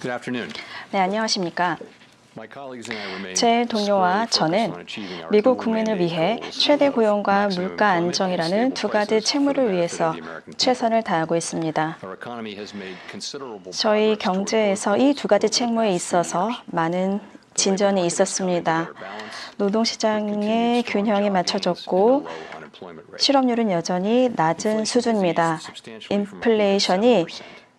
Good afternoon. 네, 안녕하십니까. My colleagues and I remain 제 동료와 squarely 저는 focused on achieving our 미국 dual 국민을 mandate 위해 goals 최대 of 고용과 maximum 물가 employment and 안정이라는 stable 두 가지 prices for the 책무를 benefit 위해서 of the American people. 최선을 다하고 있습니다. Our economy has made considerable 저희 progress toward both 경제에서 이 goals 두 가지 over the 책무에 past few 있어서 years. 많은 The labor 진전이 market has come into 있었습니다. better balance, with continued 노동시장의 strong 균형이 job gains and a 맞춰졌고 low unemployment rate. 실업률은 여전히 낮은 수준입니다. 인플레이션이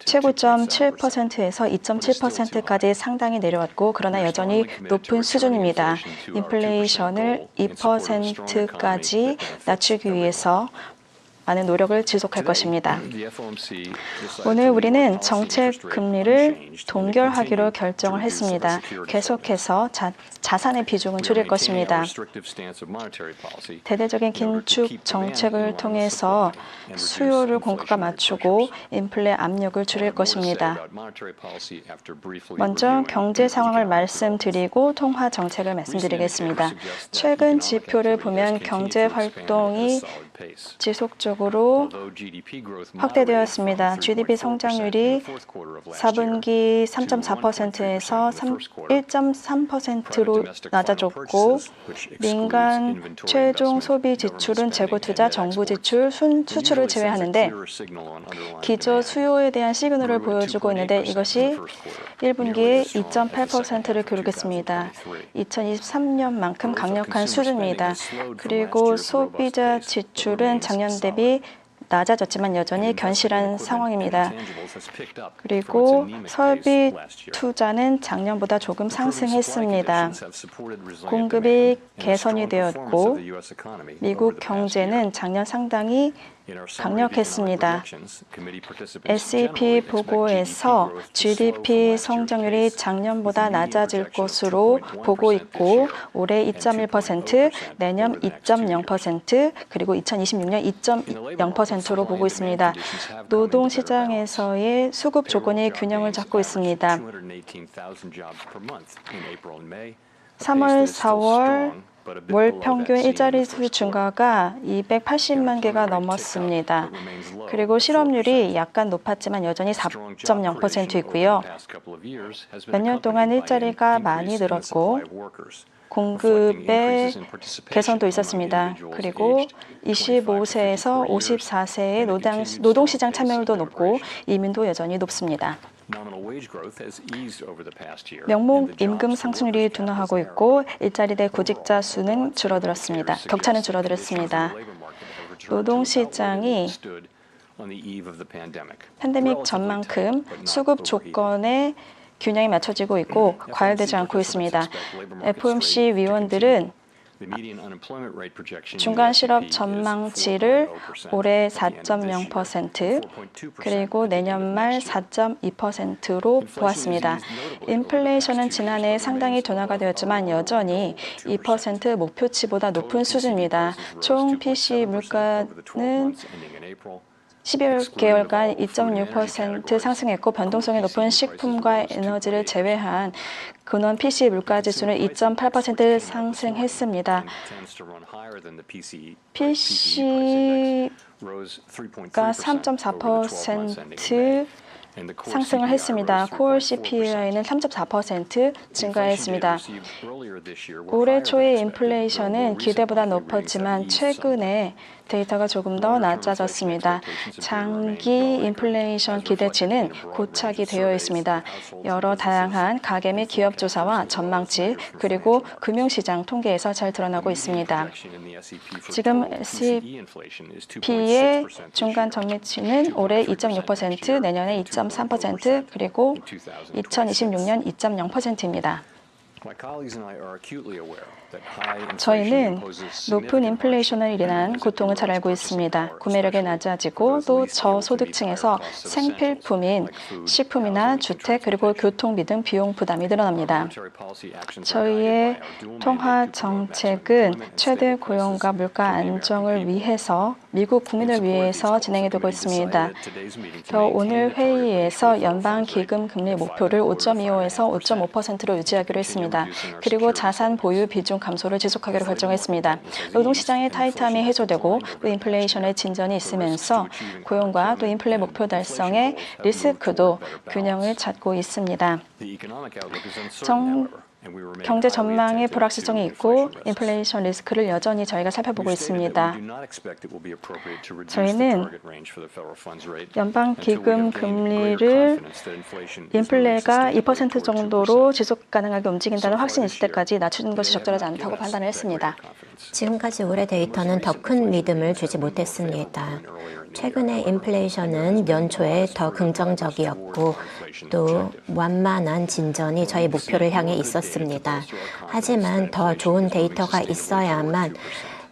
최고점 7%에서 2.7%까지 상당히 내려왔고 그러나 여전히 높은 수준입니다. 인플레이션을 2%까지 낮추기 위해서 많은 노력을 지속할 것입니다. 오늘 우리는 정책 금리를 동결하기로 결정을 했습니다. 계속해서 자산의 비중을 줄일 것입니다. 대대적인 긴축 정책을 통해서 수요를 공급과 맞추고 인플레 압력을 줄일 것입니다. 먼저 경제 상황을 말씀드리고 통화 정책을 말씀드리겠습니다. 최근 지표를 보면 경제 활동이 지속적으로 확대되었습니다. GDP 성장률이 4분기 3.4%에서 1.3%로 낮아졌고 민간 최종 소비 지출은 재고 투자, 정부 지출, 수출을 제외하는데 기저 수요에 대한 시그널을 보여주고 있는데 이것이 1분기에 2.8%를 기록했습니다. 2023년만큼 강력한 수준입니다. 그리고 소비자 지출은 작년 대비 낮아졌지만 여전히 견실한 상황입니다. 그리고 설비 투자는 작년보다 조금 상승했습니다. 공급이 개선이 되었고 미국 경제는 작년 상당히 강력했습니다. SEP 보고에서 GDP 성장률이 작년보다 낮아질 것으로 보고 있고 올해 2.1%, 내년 2.0%, 그리고 2026년 2.0%로 보고 있습니다. 노동시장에서의 수급 조건이 균형을 잡고 있습니다. 3월, 4월 월 평균 일자리 수 증가가 280만 개가 넘었습니다. 그리고 실업률이 약간 높았지만 여전히 4.0% 있고요. 몇 년 동안 일자리가 많이 늘었고 공급의 개선도 있었습니다. 그리고 25세에서 54세의 노동시장 참여율도 높고 이민도 여전히 높습니다. 명목 임금 상승률이 둔화하고 있고 일자리 대 구직자 수는 줄어들었습니다. 격차는 줄어들었습니다. 노동시장이 팬데믹 전만큼 수급 조건에 균형이 맞춰지고 있고 과열되지 않고 있습니다. FOMC 위원들은 중간 실업 전망치를 올해 4.0% 그리고 내년 말 4.2%로 보았습니다. 인플레이션은 지난해 상당히 둔화가 되었지만 여전히 2% 목표치보다 높은 수준입니다. 총 PC 물가는 12개월간 2.6% 상승했고 변동성이 높은 식품과 에너지를 제외한 근원 PC 물가 지수는 2.8% 상승했습니다. PC가 3.4% 상승을 했습니다. 코어 CPI는 3.4% 증가했습니다. 올해 초의 인플레이션은 기대보다 높았지만 최근에 데이터가 조금 더 낮아졌습니다. 장기 인플레이션 기대치는 고착이 되어 있습니다. 여러 다양한 가계 및 기업 조사와 전망치 그리고 금융시장 통계에서 잘 드러나고 있습니다. 지금 SEP의 중간 전망치는 올해 2.6%, 내년에 2.3%, 그리고 2026년 2.0%입니다. 저희는 높은 인플레이션을 인한 고통을 잘 알고 있습니다. 구매력이 낮아지고 또 저소득층에서 생필품인 식품이나 주택 그리고 교통비 등 비용 부담이 늘어납니다. 저희의 통화 정책은 최대 고용과 물가 안정을 위해서 미국 국민을 위해서 진행해두고 있습니다. 오늘 회의에서 연방 기금 금리 목표를 5.25에서 5.5%로 유지하기로 했습니다. 있습니다. 그리고 자산 보유 비중 감소를 지속하기로 결정했습니다. 노동시장의 타이트함이 해소되고 또 인플레이션의 진전이 있으면서 고용과 또 인플레 목표 달성의 리스크도 균형을 찾고 있습니다. 경제 전망에 불확실성이 있고 인플레이션 리스크를 여전히 저희가 살펴보고 있습니다. 저희는 연방기금 금리를 인플레가 2% 정도로 지속 가능하게 움직인다는 확신이 있을 때까지 낮추는 것이 적절하지 않다고 판단을 했습니다. 지금까지 올해 데이터는 더 큰 믿음을 주지 못했습니다. 최근에 인플레이션은 연초에 더 긍정적이었고 또 완만한 진전이 저희 목표를 향해 있었습니다. 하지만 더 좋은 데이터가 있어야만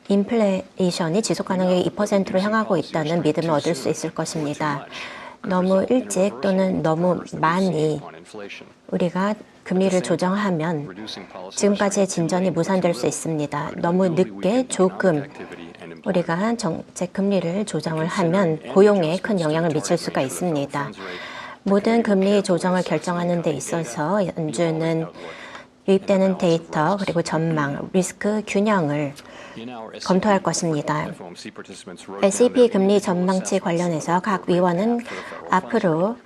인플레이션이 지속 가능하게 2%로 향하고 있다는 믿음을 얻을 수 있을 것입니다. 너무 일찍 또는 너무 많이 우리가 금리를 조정하면 지금까지의 진전이 무산될 수 있습니다. 너무 늦게 조금 우리가 정책 금리를 조정을 하면 고용에 큰 영향을 미칠 수가 있습니다. 모든 금리 조정을 결정하는 데 있어서 연준은 유입되는 데이터 그리고 전망, 리스크 균형을 검토할 것입니다. SEP 금리 전망치 관련해서 각 위원은 앞으로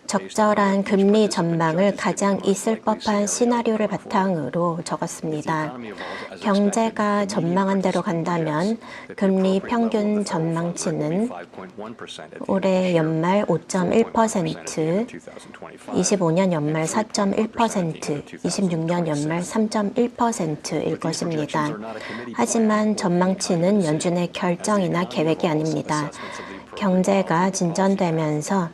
적절한 금리 전망을 가장 있을 법한 시나리오를 바탕으로 적었습니다. 경제가 전망한 대로 간다면 금리 평균 전망치는 올해 연말 5.1%, 25년 연말 4.1%, 26년 연말 3.1%일 것입니다. 하지만 전망치는 연준의 결정이나 계획이 아닙니다. 경제가 진전되면서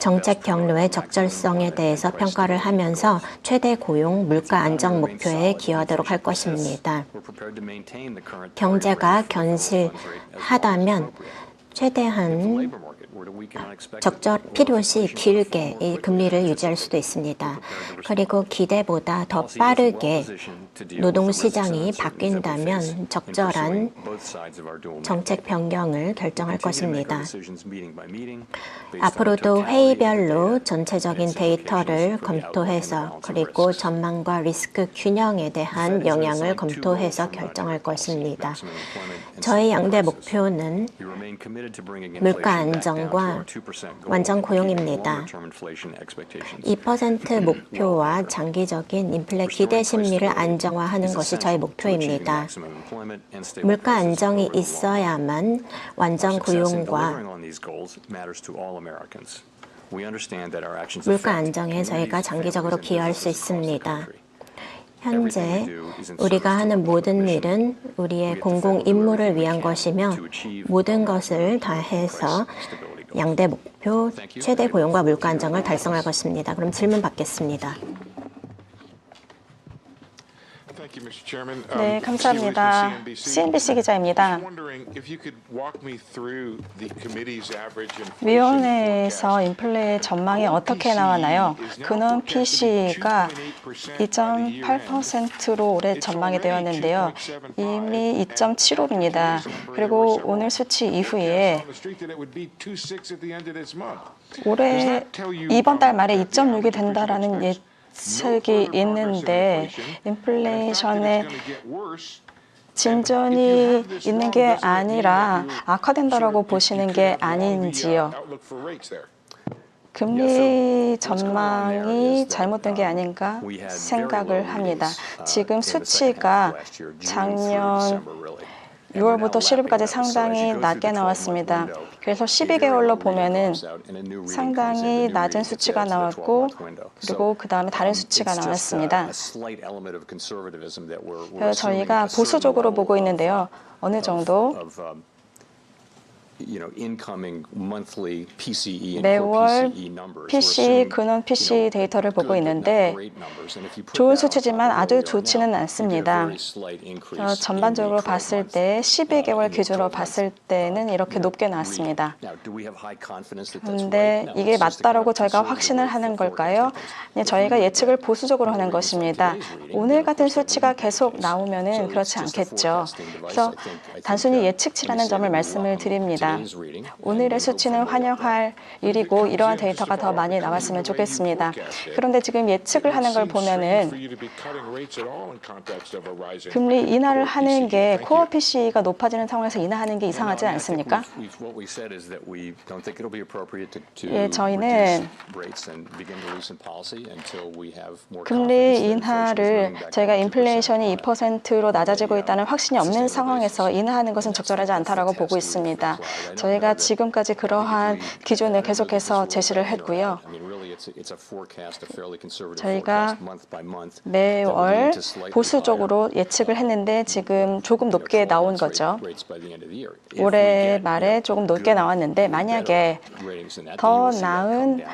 정책 경로의 적절성에 대해서 평가를 하면서 최대 고용, 물가 안정 목표에 기여하도록 할 것입니다. 경제가 견실하다면 최대한 필요시 길게 이 금리를 유지할 수도 있습니다. 그리고 기대보다 더 빠르게 노동시장이 바뀐다면 적절한 정책 변경을 결정할 것입니다. 앞으로도 회의별로 전체적인 데이터를 검토해서 그리고 전망과 리스크 균형에 대한 영향을 검토해서 결정할 것입니다. 저희 양대 목표는 물가 안정과 완전 고용입니다. 2% 목표와 장기적인 인플레 기대 심리를 안정화하는 것이 저희 목표입니다. 물가 안정이 있어야만 완전 고용과 물가 안정에 저희가 장기적으로 기여할 수 있습니다. 현재 우리가 하는 모든 일은 우리의 공공 임무를 위한 것이며 모든 것을 다해서 양대 목표, 최대 고용과 물가 안정을 달성할 것입니다. 그럼 질문 받겠습니다. 네, 감사합니다. CNBC 기자입니다. 위원회에서 인플레 전망이 어떻게 나왔나요? 근원 PC가 2.8%로 올해 전망이 되었는데요. 이미 2.75입니다. 그리고 오늘 수치 이후에 올해 이번 달 말에 2.6이 된다라는 예측이 있는데 인플레이션의 진전이 있는 게 아니라 악화된다라고 보시는 게 아닌지요? 금리 전망이 잘못된 게 아닌가 생각을 합니다. 지금 수치가 작년 6월부터 7월까지 상당히 낮게 나왔습니다. 그래서 12개월로 보면은 상당히 낮은 수치가 나왔고 그리고 그 다음에 다른 수치가 나왔습니다. 그래서 저희가 보수적으로 보고 있는데요. 어느 정도 매월 PC, 근원 PC 데이터를 보고 있는데 좋은 수치지만 아주 좋지는 않습니다. 전반적으로 봤을 때 12개월 기준으로 봤을 때는 이렇게 높게 나왔습니다. 그런데 이게 맞다라고 저희가 확신을 하는 걸까요? 저희가 예측을 보수적으로 하는 것입니다. 오늘 같은 수치가 계속 나오면은 그렇지 않겠죠. 그래서 단순히 예측치라는 점을 말씀을 드립니다. 있습니다. 오늘의 수치는 환영할 일이고 이러한 데이터가 더 많이 나왔으면 좋겠습니다. 그런데 지금 예측을 하는 걸 보면은 금리 인하를 하는 게 코어 PC가 높아지는 상황에서 인하하는 게 이상하지 않습니까? 예, 저희는 금리 인하를 저희가 인플레이션이 2%로 낮아지고 있다는 확신이 없는 상황에서 인하하는 것은 적절하지 않다라고 보고 있습니다. 저희가 지금까지 그러한 기준을 계속해서 제시를 했고요. 저희가 매월 보수적으로 예측을 했는데 지금 조금 높게 나온 거죠. 올해 말에 조금 높게 나왔는데 만약에 더 나은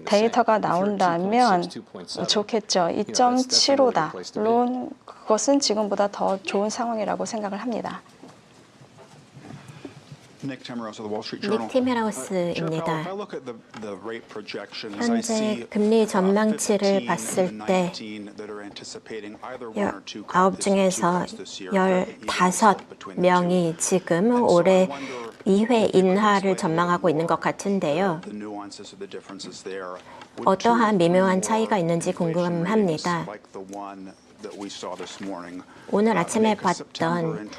데이터가 나온다면 좋겠죠. 2.75다. 물론 그것은 지금보다 더 좋은 상황이라고 생각을 합니다. 닉 티메라우스입니다. 현재 금리 전망치를 봤을 때 9 중에서 15명이 지금 올해 2회 인하를 전망하고 있는 것 같은데요. 어떠한 미묘한 차이가 있는지 궁금합니다. 오늘 아침에 봤던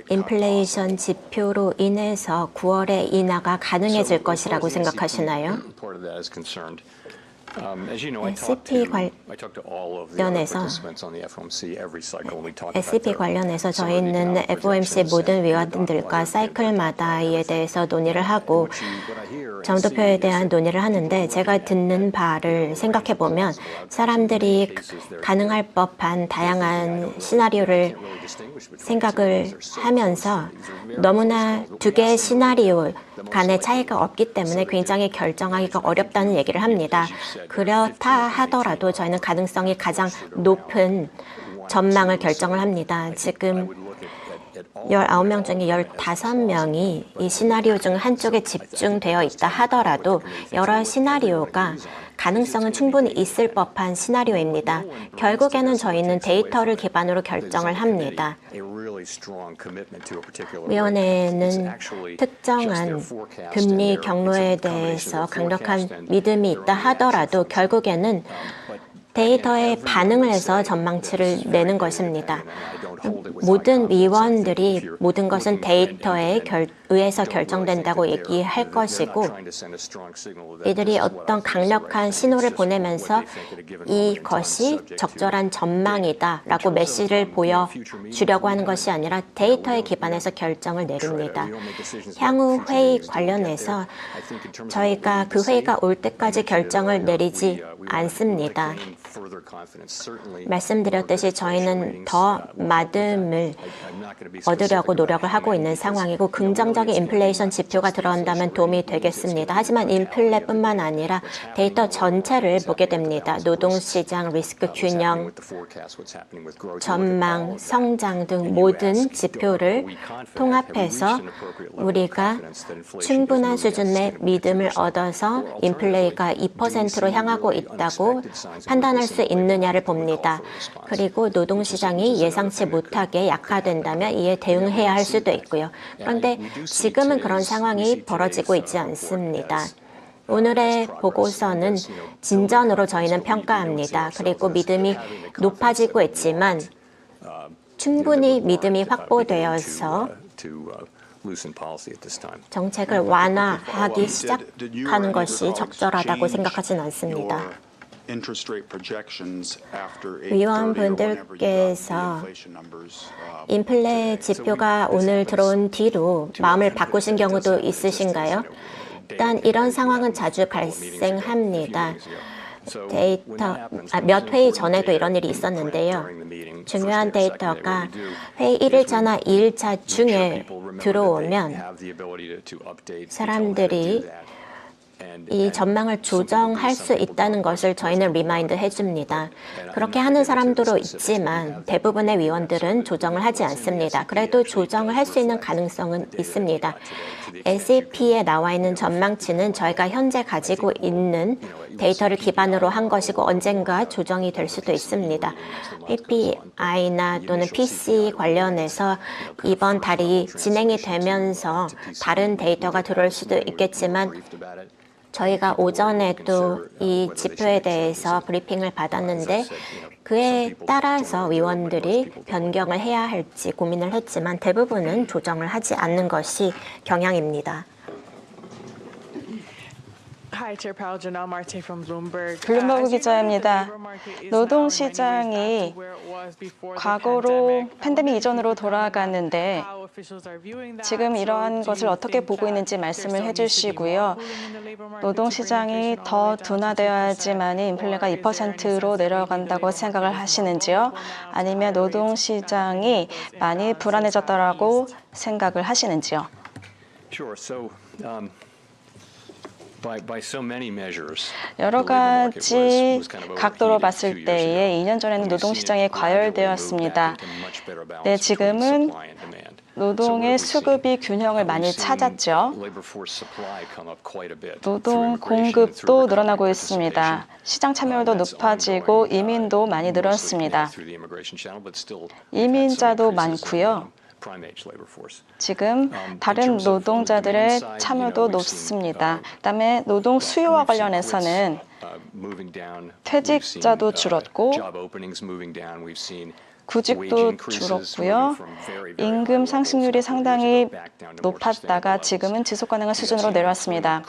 인플레이션 지표로 인해서 9월에 인하가 가능해질 것이라고 생각하시나요? SCP 관련해서 저희는 FOMC 모든 위원들과 사이클마다 이에 대해서 논의를 하고 점도표에 대한 논의를 하는데 제가 듣는 바를 생각해 보면 사람들이 가능할 법한 다양한 시나리오를 생각을 하면서 너무나 두 개의 시나리오 간의 차이가 없기 때문에 굉장히 결정하기가 어렵다는 얘기를 합니다. 그렇다 하더라도 저희는 가능성이 가장 높은 전망을 결정을 합니다. 지금 19명 중에 15명이 이 시나리오 중 한쪽에 집중되어 있다 하더라도 여러 시나리오가 가능성은 충분히 있을 법한 시나리오입니다. 결국에는 저희는 데이터를 기반으로 결정을 합니다. 위원회는 특정한 금리 경로에 대해서 강력한 믿음이 있다 하더라도 결국에는 데이터에 반응을 해서 전망치를 내는 것입니다. 모든 위원들이 모든 것은 데이터에 의해서 결정된다고 얘기할 것이고 이들이 어떤 강력한 신호를 보내면서 이것이 적절한 전망이다라고 메시지를 보여주려고 하는 것이 아니라 데이터에 기반해서 결정을 내립니다. 향후 회의 관련해서 저희가 그 회의가 올 때까지 결정을 내리지 않습니다. 말씀드렸듯이 저희는 더 믿음을 얻으려고 노력을 하고 있는 상황이고 긍정적인 인플레이션 지표가 들어온다면 도움이 되겠습니다. 하지만 인플레뿐만 아니라 데이터 전체를 보게 됩니다. 노동시장, 리스크 균형, 전망, 성장 등 모든 지표를 통합해서 우리가 충분한 수준의 믿음을 얻어서 인플레이가 2%로 향하고 있다고 판단할 수 있느냐를 봅니다. 그리고 노동시장이 예상치 못하게 약화된다면 이에 대응해야 할 수도 있고요. 그런데 지금은 그런 상황이 벌어지고 있지 않습니다. 오늘의 보고서는 진전으로 저희는 평가합니다. 그리고 믿음이 높아지고 있지만 충분히 믿음이 확보되어서 정책을 완화하기 시작하는 것이 적절하다고 생각하진 않습니다. 위원분들께서 인플레 지표가 오늘 들어온 뒤로 마음을 바꾸신 경우도 있으신가요? 일단 이런 상황은 자주 발생합니다. 몇 회의 전에도 이런 일이 있었는데요. 중요한 데이터가 회의 1일차나 2일차 중에 들어오면 사람들이 이 전망을 조정할 수 있다는 것을 저희는 리마인드 해줍니다. 그렇게 하는 사람들도 있지만 대부분의 위원들은 조정을 하지 않습니다. 그래도 조정을 할 수 있는 가능성은 있습니다. SAP에 나와 있는 전망치는 저희가 현재 가지고 있는 데이터를 기반으로 한 것이고 언젠가 조정이 될 수도 있습니다. PPI나 또는 PC 관련해서 이번 달이 진행이 되면서 다른 데이터가 들어올 수도 있겠지만 저희가 오전에도 이 지표에 대해서 브리핑을 받았는데 그에 따라서 위원들이 변경을 해야 할지 고민을 했지만 대부분은 조정을 하지 않는 것이 경향입니다. 블룸버그 기자입니다. 노동시장이 과거로 팬데믹 이전으로 돌아갔는데 지금 이러한 것을 어떻게 보고 있는지 말씀을 해주시고요. 노동시장이 더 둔화되어야지만 인플레가 2%로 내려간다고 생각을 하시는지요? 아니면 노동시장이 많이 불안해졌다고 생각을 하시는지요? 여러 가지 각도로 봤을 때에 2년 전에는 노동시장이 과열되었습니다. 네, 지금은 노동의 수급이 균형을 많이 찾았죠. 노동 공급도 늘어나고 있습니다. 시장 참여율도 높아지고 이민도 많이 늘었습니다. 이민자도 많고요. 지금 다른 노동자들의 참여도 높습니다. 그다음에 노동 수요와 관련해서는 퇴직자도 줄었고 구직도 줄었고요. 임금 상승률이 상당히 높았다가 지금은 지속 가능한 수준으로 내려왔습니다.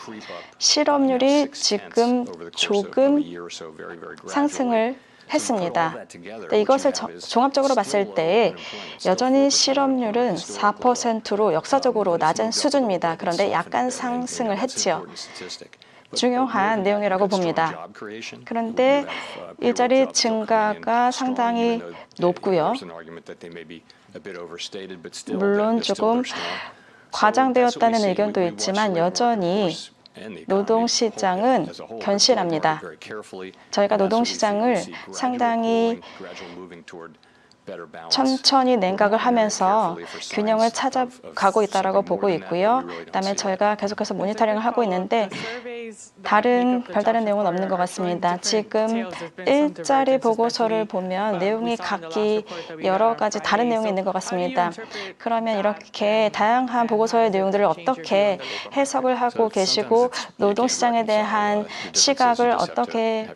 실업률이 지금 조금 상승을 했습니다. 네, 이것을 종합적으로 봤을 때 여전히 실업률은 4%로 역사적으로 낮은 수준입니다. 그런데 약간 상승을 했지요. 중요한 내용이라고 봅니다. 그런데 일자리 증가가 상당히 높고요. 물론 조금 과장되었다는 의견도 있지만 여전히 노동시장은 견실합니다. 저희가 노동시장을 상당히 천천히 냉각을 하면서 균형을 찾아가고 있다고 보고 있고요. 그다음에 저희가 계속해서 모니터링을 하고 있는데 별다른 내용은 없는 것 같습니다. 지금 일자리 보고서를 보면 내용이 각기 여러 가지 다른 내용이 있는 것 같습니다. 그러면 이렇게 다양한 보고서의 내용들을 어떻게 해석을 하고 계시고 노동시장에 대한 시각을 어떻게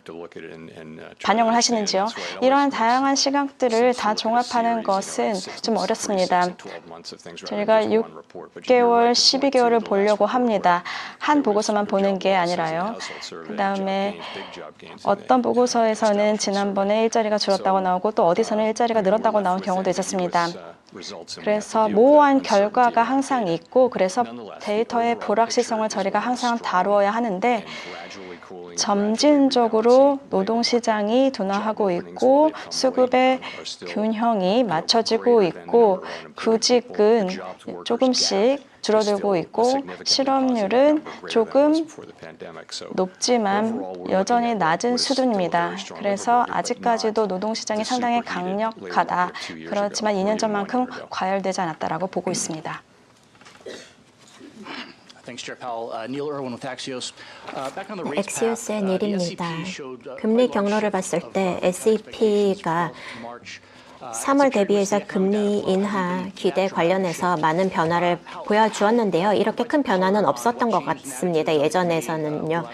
반영을 하시는지요? 이러한 다양한 시각들을 다 종합하는 것은 좀 어렵습니다. 저희가 6개월, 12개월을 보려고 합니다. 한 보고서만 보는 게 아니라요. 그다음에 어떤 보고서에서는 지난번에 일자리가 줄었다고 나오고 또 어디서는 일자리가 늘었다고 나온 경우도 있었습니다. 그래서 모호한 결과가 항상 있고 그래서 데이터의 불확실성을 저희가 항상 다루어야 하는데 점진적으로 노동시장이 둔화하고 있고 수급의 균형이 맞춰지고 있고 구직은 조금씩 줄어들고 있고 실업률은 조금 높지만 여전히 낮은 수준입니다. 그래서 아직까지도 노동시장이 상당히 강력하다. 그렇지만 2년 전만큼 과열되지 않았다라고 보고 있습니다. 엑시오스의 닐입니다. 금리 경로를 봤을 때 S&P가 3월 대비해서 금리 인하 기대 관련해서 많은 변화를 보여주었는데요. 이렇게 큰 변화는 없었던 것 같습니다. 예전에서는요.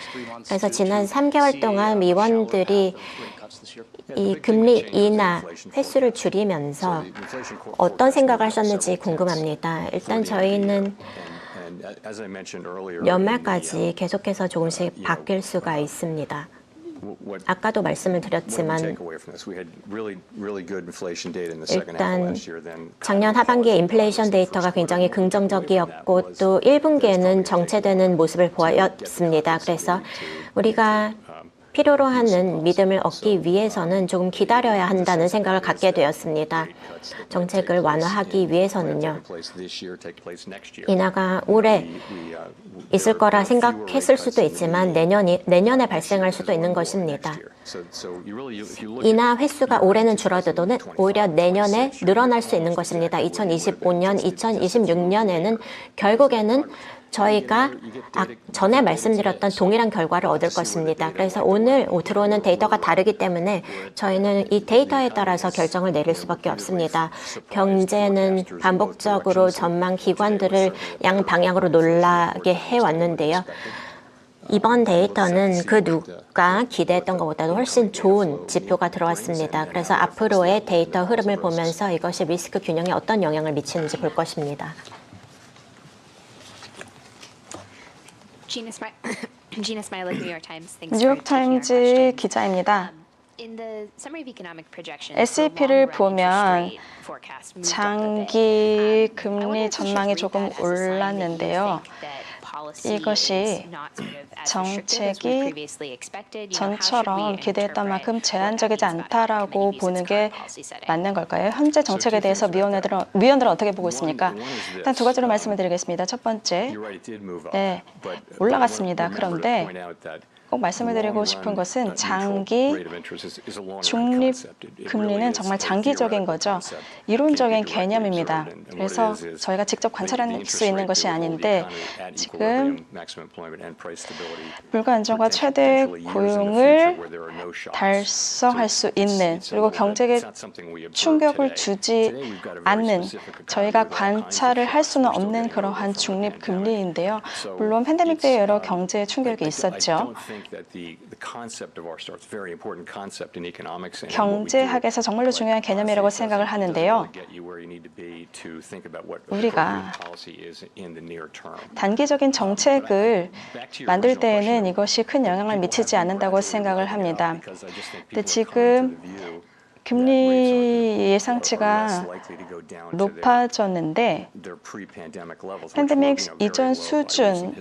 그래서 지난 3개월 동안 위원들이 이 금리 인하 횟수를 줄이면서 어떤 생각을 하셨는지 궁금합니다. 일단 저희는 연말까지 계속해서 조금씩 바뀔 수가 있습니다. 아까도 말씀을 드렸지만 일단 작년 하반기에 인플레이션 데이터가 굉장히 긍정적이었고 또 1분기에는 정체되는 모습을 보였습니다. 그래서 우리가 필요로 하는 믿음을 얻기 위해서는 조금 기다려야 한다는 생각을 갖게 되었습니다. 정책을 완화하기 위해서는요. 인하가 올해 있을 거라 생각했을 수도 있지만 내년에 발생할 수도 있는 것입니다. 인하 횟수가 올해는 줄어들어도 오히려 내년에 늘어날 수 있는 것입니다. 2025년, 2026년에는 결국에는 저희가 전에 말씀드렸던 동일한 결과를 얻을 것입니다. 그래서 오늘 들어오는 데이터가 다르기 때문에 저희는 이 데이터에 따라서 결정을 내릴 수밖에 없습니다. 경제는 반복적으로 전망 기관들을 양방향으로 놀라게 해왔는데요. 이번 데이터는 그 누가 기대했던 것보다도 훨씬 좋은 지표가 들어왔습니다. 그래서 앞으로의 데이터 흐름을 보면서 이것이 리스크 균형에 어떤 영향을 미치는지 볼 것입니다. Gina Smiley, New York Times. Thanks for 뉴욕 taking our 타임즈 question. 기자입니다. In the summary of economic projections, SEP를 the long-run 보면 interest rate forecast moved up a bit. 장기 I 금리 wonder if we should 전망이 read 조금 that as a sign that you 올랐는데요. think that policy 이것이 is not sort of as restrictive as we 정책이 previously expected. You know, how should 전처럼 we 기대했던 interpret 만큼 what that 제한적이지 means about 않다라고 committee views 보는 its 게 current policy setting? 맞는 걸까요? 현재 정책에 대해서 위원들은 어떻게 보고 있습니까? 일단 두 가지로 말씀을 드리겠습니다. 첫 번째, 네, 올라갔습니다. 그런데 꼭 말씀을 드리고 싶은 것은 장기 중립 금리는 정말 장기적인 거죠. 이론적인 개념입니다. 그래서 저희가 직접 관찰할 수 있는 것이 아닌데 지금 물가 안정과 최대 고용을 달성할 수 있는 그리고 경제에 충격을 주지 않는 저희가 관찰을 할 수는 없는 그러한 중립 금리인데요. 물론 팬데믹 때 여러 경제 충격이 있었죠. 경제학에서 정말로 중요한 개념이라고 생각을 하는데요. 우리가 단기적인 정책을 만들 때에는 이것이 큰 영향을 미치지 않는다고 생각을 합니다. 근데 지금 금리 예상치가 높아졌는데 팬데믹 이전 수준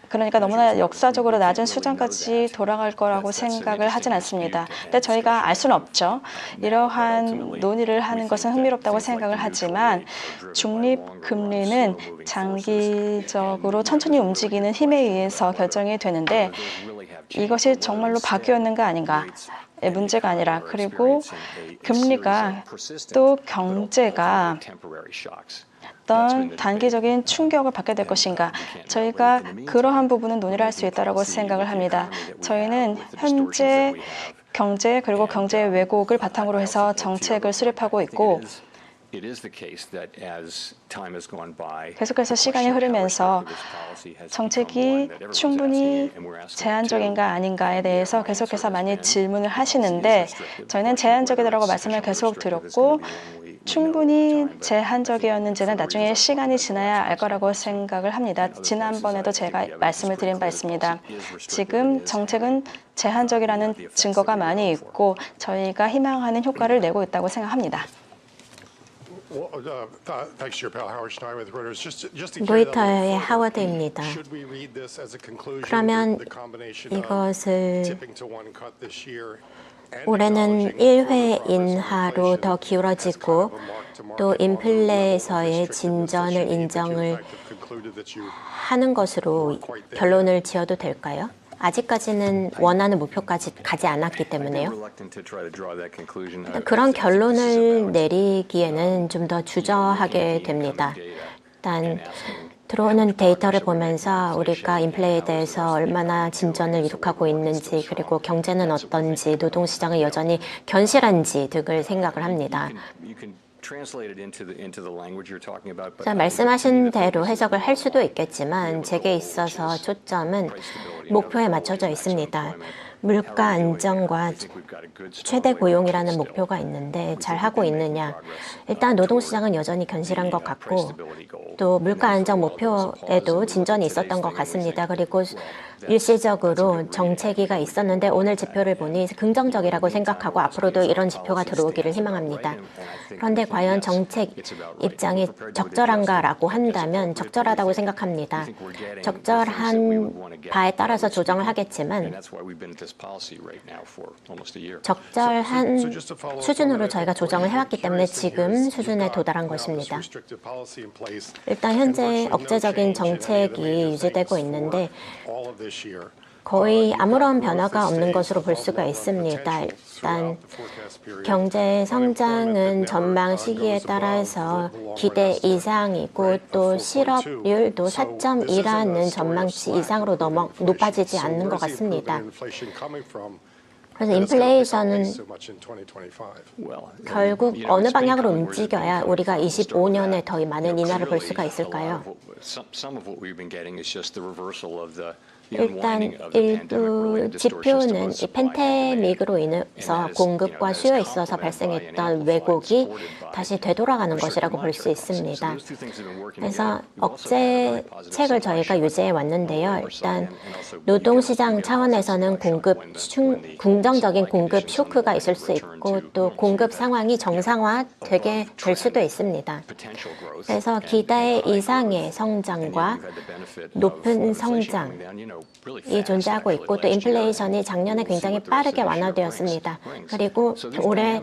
그러니까 너무나 역사적으로 낮은 수준까지 돌아갈 거라고 생각을 하진 않습니다. 근데 저희가 알 수는 없죠. 이러한 논의를 하는 것은 흥미롭다고 생각을 하지만 중립금리는 장기적으로 천천히 움직이는 힘에 의해서 결정이 되는데 이것이 정말로 박이었는가 아닌가 의 문제가 아니라 그리고 금리가 또 경제가 어떤 단기적인 충격을 받게 될 것인가 저희가 그러한 부분은 논의를 할 수 있다고 생각을 합니다. 저희는 현재 경제 그리고 경제 왜곡을 바탕으로 해서 정책을 수립하고 있고 계속해서 시간이 흐르면서 정책이 충분히 제한적인가 아닌가에 대해서 계속해서 많이 질문을 하시는데 저희는 제한적이라고 말씀을 계속 드렸고 충분히 제한적이었는지는 나중에 시간이 지나야 알 거라고 생각을 합니다. 지난번에도 제가 말씀을 드린 바 있습니다. 지금 정책은 제한적이라는 증거가 많이 있고 저희가 희망하는 효과를 내고 있다고 생각합니다. 로이터의 하워드입니다. 그러면 이것을 올해는 1회 인하로 더 기울어지고 또 인플레에서의 진전을 인정을 하는 것으로 결론을 지어도 될까요? 아직까지는 원하는 목표까지 가지 않았기 때문에요. 그런 결론을 내리기에는 좀 더 주저하게 됩니다. 일단 들어오는 데이터를 보면서 우리가 인플레에 대해서 얼마나 진전을 이룩하고 있는지 그리고 경제는 어떤지 노동시장은 여전히 견실한지 등을 생각을 합니다. 자, 말씀하신 대로 해석을 할 수도 있겠지만 제게 있어서 초점은 목표에 맞춰져 있습니다. 물가 안정과 최대 고용이라는 목표가 있는데 잘 하고 있느냐. 일단 노동시장은 여전히 견실한 것 같고 또 물가 안정 목표에도 진전이 있었던 것 같습니다. 그리고 일시적으로 정체기가 있었는데 오늘 지표를 보니 긍정적이라고 생각하고 앞으로도 이런 지표가 들어오기를 희망합니다. 그런데 과연 정책 입장이 적절한가라고 한다면 적절하다고 생각합니다. 적절한 바에 따라서 조정을 하겠지만 적절한 수준으로 저희가 조정을 해왔기 때문에 지금 수준에 도달한 것입니다. 일단 현재 억제적인 정책이 유지되고 있는데 거의 아무런 변화가 없는 것으로 볼 수가 있습니다. 일단 경제 성장은 전망 시기에 따라서 기대 이상이고 또 실업률도 4.2라는 전망치 이상으로 높아지지 않는 것 같습니다. 그래서 인플레이션은 결국 어느 방향으로 움직여야 우리가 25년에 더 많은 인하를 볼 수가 있을까요? 일단 일부 지표는 이 팬데믹으로 인해서 공급과 수요에 있어서 발생했던 왜곡이 다시 되돌아가는 것이라고 볼 수 있습니다. 그래서 억제책을 저희가 유지해 왔는데요. 일단 노동시장 차원에서는 긍정적인 공급 쇼크가 있을 수 있고 또 공급 상황이 정상화되게 될 수도 있습니다. 그래서 기대 이상의 성장과 높은 성장이 존재하고 있고 또 인플레이션이 작년에 굉장히 빠르게 완화되었습니다. 그리고 올해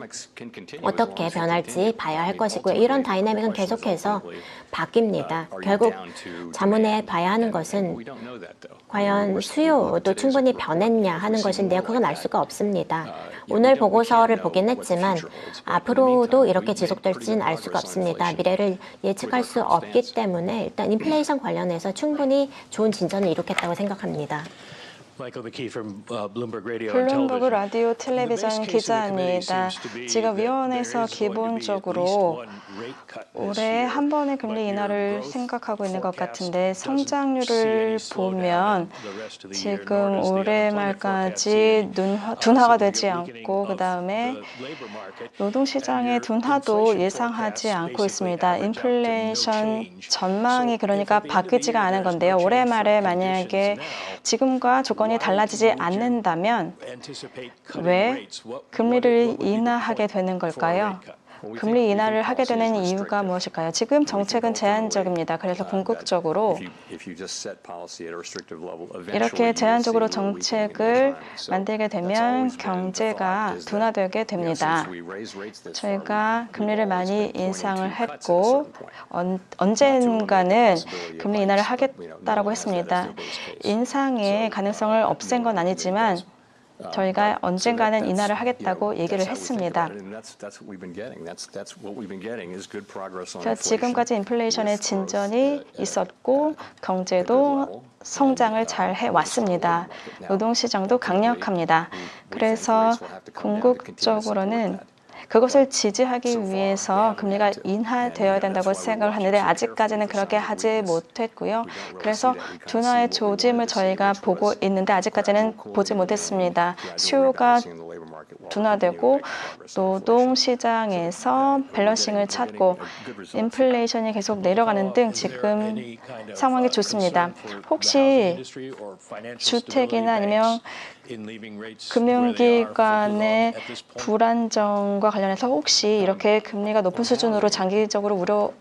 어떻게 변할지 봐야 할 것이고요. 이런 다이내믹은 계속해서 바뀝니다. 결국 자문해 봐야 하는 것은 과연 수요도 충분히 변했냐 하는 것인데요. 그건 알 수가 없습니다. 오늘 보고서를 보긴 했지만 앞으로도 이렇게 지속될지는 알 수가 없습니다. 미래를 예측할 수 없기 때문에 일단 인플레이션 관련해서 충분히 좋은 진전을 이룩했다고 생각합니다. 블룸버그 라디오 텔레비전 기자입니다. 지금 위원회에서 기본적으로 올해 한 번의 금리 인하를 생각하고 있는 것 같은데 성장률을 보면 지금 올해 말까지 둔화가 되지 않고 그 다음에 노동시장의 둔화도 예상하지 않고 있습니다. 인플레이션 전망이 그러니까 바뀌지가 않은 건데요. 올해 말에 만약에 지금과 조건이 달라지지 않는다면 왜 금리를 인하하게 되는 걸까요? 금리 인하를 하게 되는 이유가 무엇일까요? 지금 정책은 제한적입니다. 그래서 궁극적으로 이렇게 제한적으로 정책을 만들게 되면 경제가 둔화되게 됩니다. 저희가 금리를 많이 인상을 했고 언젠가는 금리 인하를 하겠다라고 했습니다. 인상의 가능성을 없앤 건 아니지만 저희가 언젠가는 인하를 하겠다고 얘기를 했습니다. 그래서 지금까지 인플레이션의 진전이 있었고 경제도 성장을 잘 해왔습니다. 노동시장도 강력합니다. 그래서 궁극적으로는 그것을 지지하기 위해서 금리가 인하되어야 된다고 생각을 하는데 아직까지는 그렇게 하지 못했고요. 그래서 둔화의 조짐을 저희가 보고 있는데 아직까지는 보지 못했습니다. 수요가 둔화되고 노동시장에서 밸런싱을 찾고 인플레이션이 계속 내려가는 등 지금 상황이 좋습니다. 혹시 주택이나 아니면 금융기관의 불안정과 관련해서 혹시 이렇게 금리가 높은 수준으로 장기적으로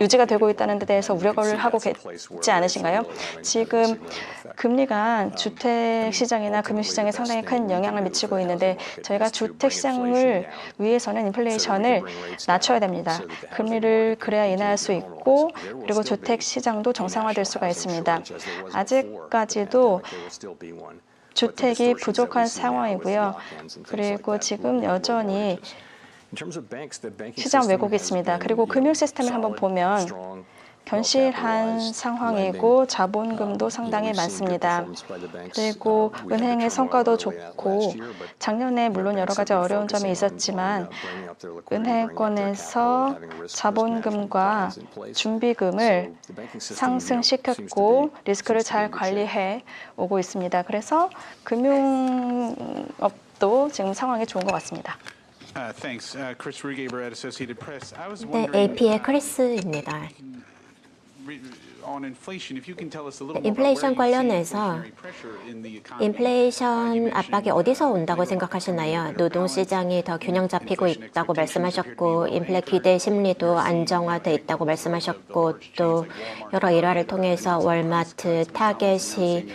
유지가 되고 있다는 데 대해서 우려를 하고 계시지 않으신가요? 지금 금리가 주택시장이나 금융시장에 상당히 큰 영향을 미치고 있는데 저희가 주택시장을 위해서는 인플레이션을 낮춰야 됩니다. 금리를 그래야 인하할 수 있고 그리고 주택시장도 정상화될 수가 있습니다. 아직까지도 주택이 부족한 상황이고요. 그리고 지금 여전히 시장 왜곡이 있습니다. 그리고 금융 시스템을 한번 보면 견실한 상황이고 자본금도 상당히 많습니다. 그리고 은행의 성과도 좋고 작년에 물론 여러 가지 어려운 점이 있었지만 은행권에서 자본금과 준비금을 상승시켰고 리스크를 잘 관리해 오고 있습니다. 그래서 금융업도 지금 상황이 좋은 것 같습니다. 네, AP의 크리스입니다. 인플레이션 관련해서 인플레이션 압박이 어디서 온다고 생각하시나요? 노동시장이 더 균형 잡히고 있다고 말씀하셨고 인플레 기대 심리도 안정화돼 있다고 말씀하셨고 또 여러 일화를 통해서 월마트, 타겟이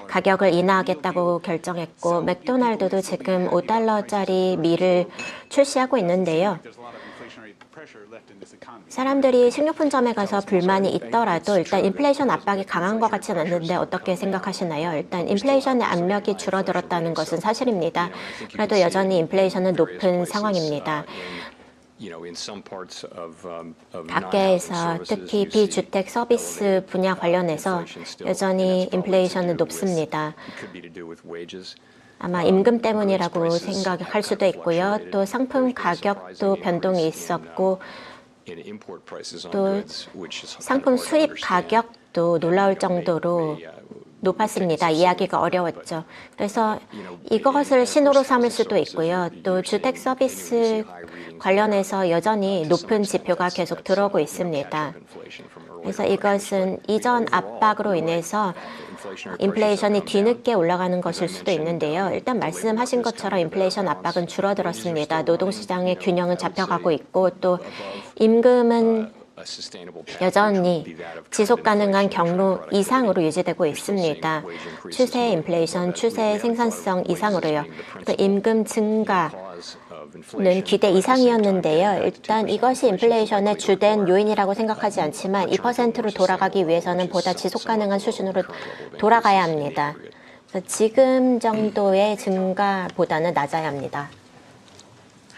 가격을 인하하겠다고 결정했고 맥도날드도 지금 $5짜리 밀을 출시하고 있는데요. 사람들이 식료품점에 가서 불만이 있더라도 일단 인플레이션 압박이 강한 것 같지는 않는데 어떻게 생각하시나요? 일단 인플레이션의 압력이 줄어들었다는 것은 사실입니다. 그래도 여전히 인플레이션은 높은 상황입니다. 밖에서 특히 비주택 서비스 분야 관련해서 여전히 인플레이션은 높습니다. 아마 임금 때문이라고 생각할 수도 있고요. 또 상품 가격도 변동이 있었고 또 상품 수입 가격도 놀라울 정도로 높았습니다. 이해하기가 어려웠죠. 그래서 이것을 신호로 삼을 수도 있고요. 또 주택 서비스 관련해서 여전히 높은 지표가 계속 들어오고 있습니다. 그래서 이것은 이전 압박으로 인해서 인플레이션이 뒤늦게 올라가는 것일 수도 있는데요. 일단 말씀하신 것처럼 인플레이션 압박은 줄어들었습니다. 노동시장의 균형은 잡혀가고 있고 또 임금은 여전히 지속 가능한 경로 이상으로 유지되고 있습니다. 추세 인플레이션, 추세 생산성 이상으로요. 또 임금 증가는 기대 이상이었는데요. 일단 이것이 인플레이션의 주된 요인이라고 생각하지 않지만 2%로 돌아가기 위해서는 보다 지속 가능한 수준으로 돌아가야 합니다. 그래서 지금 정도의 증가보다는 낮아야 합니다.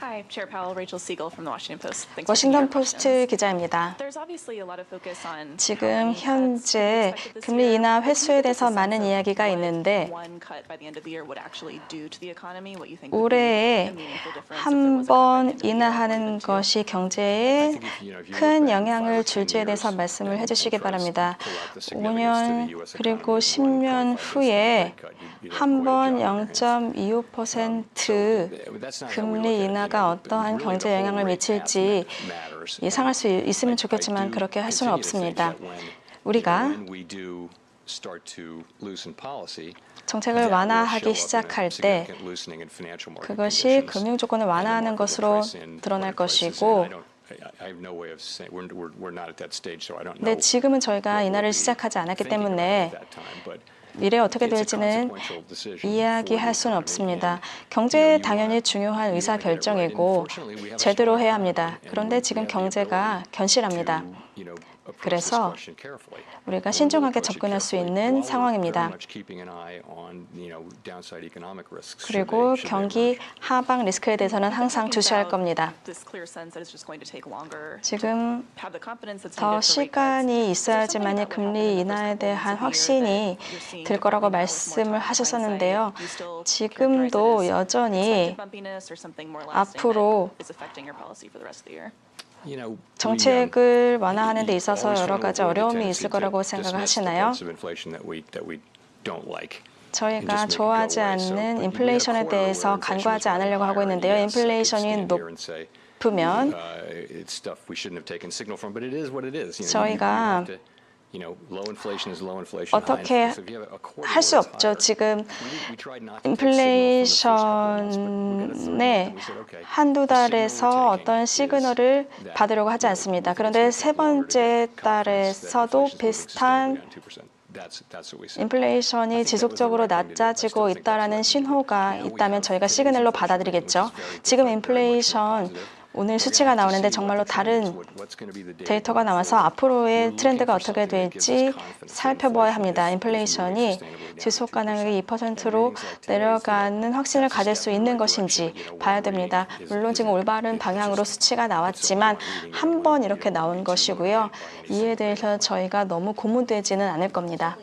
Hi, Chair Powell, Rachel Siegel from the Washington Post. Thanks for taking 워싱턴 our 포스트 questions. 기자입니다. There's obviously a lot of focus on 지금 how many 현재 cuts we expect this 금리 year. 인하 But do you 회수에 think 대해서 there's a 많은 sense of 이야기가 what 있는데 one cut by the end of the year would actually do to the economy? What you think would be a 올해에 meaningful difference if there was a cut by the 한 end 번 of the year? 인하하는 것이 경제에 큰 영향을 줄지에 대해서 말씀을 해주시기 바랍니다. 5년 그리고 10년 후에 한 번 0.25% 금리 인하가 어떠한 경제 영향을 미칠지 예상할 수 있으면 좋겠지만 그렇게 할 수는 없습니다. 우리가 정책을 완화하기 시작할 때 그것이 금융 조건을 완화하는 것으로 드러날 것이고 네, 지금은 저희가 인하를 시작하지 않았기 때문에 미래에 어떻게 될지는 이야기할 수는 없습니다. 경제 당연히 중요한 의사결정이고 제대로 해야 합니다. 그런데 지금 경제가 견실합니다. 그래서 우리가 신중하게 접근할 수 있는 상황입니다. 그리고 경기 하방 리스크에 대해서는 항상 주시할 겁니다. 지금 더 시간이 있어야지만이 금리 인하에 대한 확신이 들 거라고 말씀을 하셨었는데요. 지금도 여전히 앞으로 정책을 완화하는 데 있어서 여러 가지 어려움이 있을 거라고 생각하시나요? 저희가 좋아하지 않는 인플레이션에 대해서 간과하지 않으려고 하고 있는데요. 인플레이션이 높으면 저희가 어떻게 할 수 없죠. 지금 인플레이션의 한두 달에서 어떤 시그널을 받으려고 하지 않습니다. 그런데 세 번째 달에서도 비슷한 인플레이션이 지속적으로 낮아지고 있다는 신호가 있다면 저희가 시그널로 받아들이겠죠. 지금 인플레이션 오늘 수치가 나오는데 정말로 다른 데이터가 나와서 앞으로의 트렌드가 어떻게 될지 살펴봐야 합니다. 인플레이션이 지속 가능하게 2%로 내려가는 확신을 가질 수 있는 것인지 봐야 됩니다. 물론 지금 올바른 방향으로 수치가 나왔지만 한 번 이렇게 나온 것이고요. 이에 대해서 저희가 너무 고무되지는 않을 겁니다.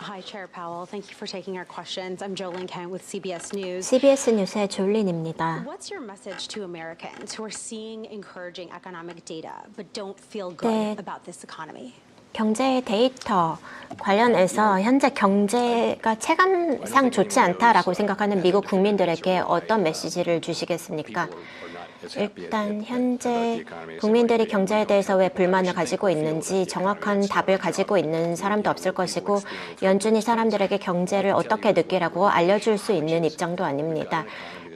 Hi, Chair Powell. Thank you for taking our questions. I'm Jolene Kent with CBS News. CBS 뉴스의 졸린입니다. What's your message to Americans who are seeing encouraging economic data but don't feel good 네. about this economy? 경제 데이터 관련해서 현재 경제가 체감상 좋지 않다라고 생각하는 미국 국민들에게 어떤 메시지를 주시겠습니까? 일단 현재 국민들이 경제에 대해서 왜 불만을 가지고 있는지 정확한 답을 가지고 있는 사람도 없을 것이고 연준이 사람들에게 경제를 어떻게 느끼라고 알려줄 수 있는 입장도 아닙니다.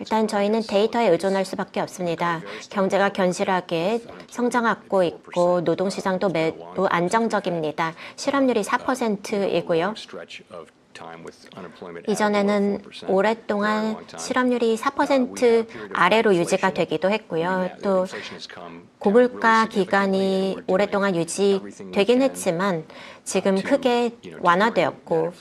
일단 저희는 데이터에 의존할 수밖에 없습니다. 경제가 견실하게 성장하고 있고 노동시장도 매우 안정적입니다. 실업률이 4%이고요. 이전에는 오랫동안 실업률이 4% 아래로 유지가 되기도 했고요. 또 고물가 기간이 오랫동안 유지되긴 했지만 지금 크게 완화되었고